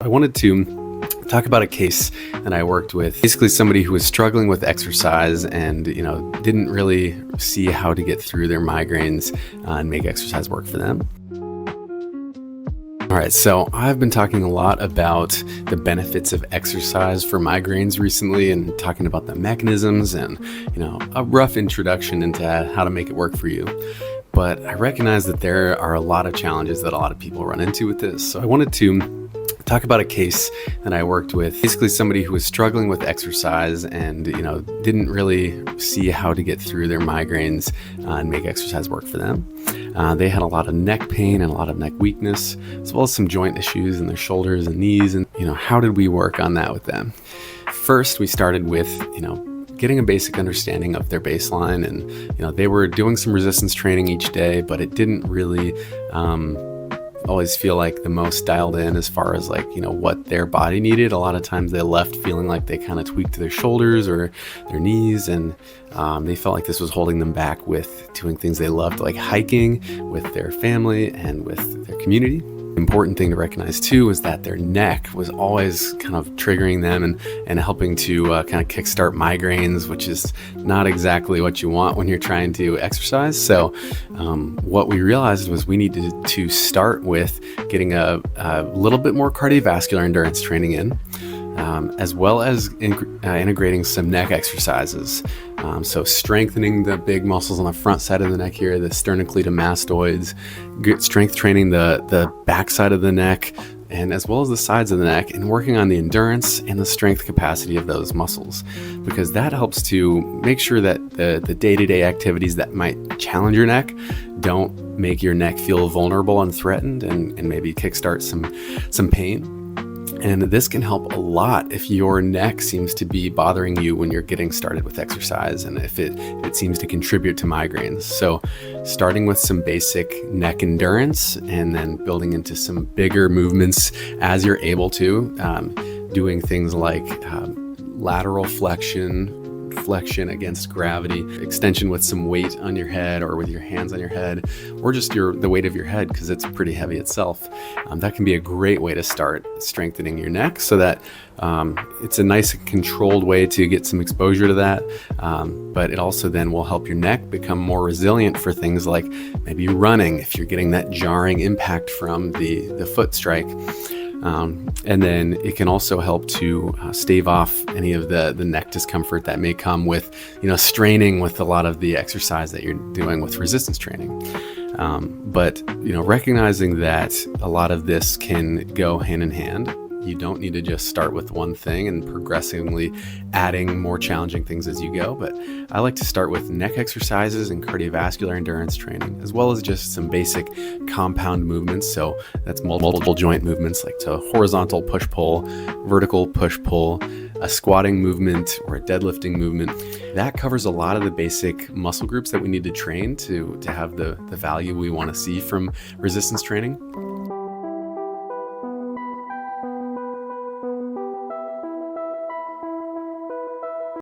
I wanted to talk about a case that I worked with. Basically, somebody who was struggling with exercise and didn't really see how to get through their migraines and make exercise work for them. All right, so I've been talking a lot about the benefits of exercise for migraines recently, and talking about the mechanisms and a rough introduction into how to make it work for you. But I recognize that there are a lot of challenges that a lot of people run into with this. So I wanted to talk about a case that I worked with. Basically, somebody who was struggling with exercise and didn't really see how to get through their migraines and make exercise work for them. They had a lot of neck pain and a lot of neck weakness, as well as some joint issues in their shoulders and knees. And how did we work on that with them? First, we started with getting a basic understanding of their baseline, and they were doing some resistance training each day, but it didn't really always feel like the most dialed in as far as what their body needed. A lot of times they left feeling like they kind of tweaked their shoulders or their knees, and they felt like this was holding them back with doing things they loved, like hiking with their family and with their community. Important thing to recognize too is that their neck was always kind of triggering them and helping to kind of kickstart migraines, which is not exactly what you want when you're trying to exercise. So what we realized was we needed to start with getting a little bit more cardiovascular endurance training in, as well as integrating some neck exercises. So strengthening the big muscles on the front side of the neck here, the sternocleidomastoids, strength training the back side of the neck, and as well as the sides of the neck, and working on the endurance and the strength capacity of those muscles, because that helps to make sure that the day-to-day activities that might challenge your neck don't make your neck feel vulnerable and threatened, and maybe kickstart some pain. And this can help a lot if your neck seems to be bothering you when you're getting started with exercise, and if it seems to contribute to migraines. So starting with some basic neck endurance, and then building into some bigger movements as you're able to, doing things like lateral flexion against gravity, extension with some weight on your head or with your hands on your head, or just the weight of your head, because it's pretty heavy itself. That can be a great way to start strengthening your neck, so that it's a nice controlled way to get some exposure to that. But it also then will help your neck become more resilient for things like maybe running, if you're getting that jarring impact from the foot strike. And then it can also help to stave off any of the neck discomfort that may come with, straining with a lot of the exercise that you're doing with resistance training. But recognizing that a lot of this can go hand in hand. You don't need to just start with one thing and progressively adding more challenging things as you go. But I like to start with neck exercises and cardiovascular endurance training, as well as just some basic compound movements. So that's multiple joint movements, like to horizontal push-pull, vertical push-pull, a squatting movement, or a deadlifting movement. That covers a lot of the basic muscle groups that we need to train to have the value we want to see from resistance training.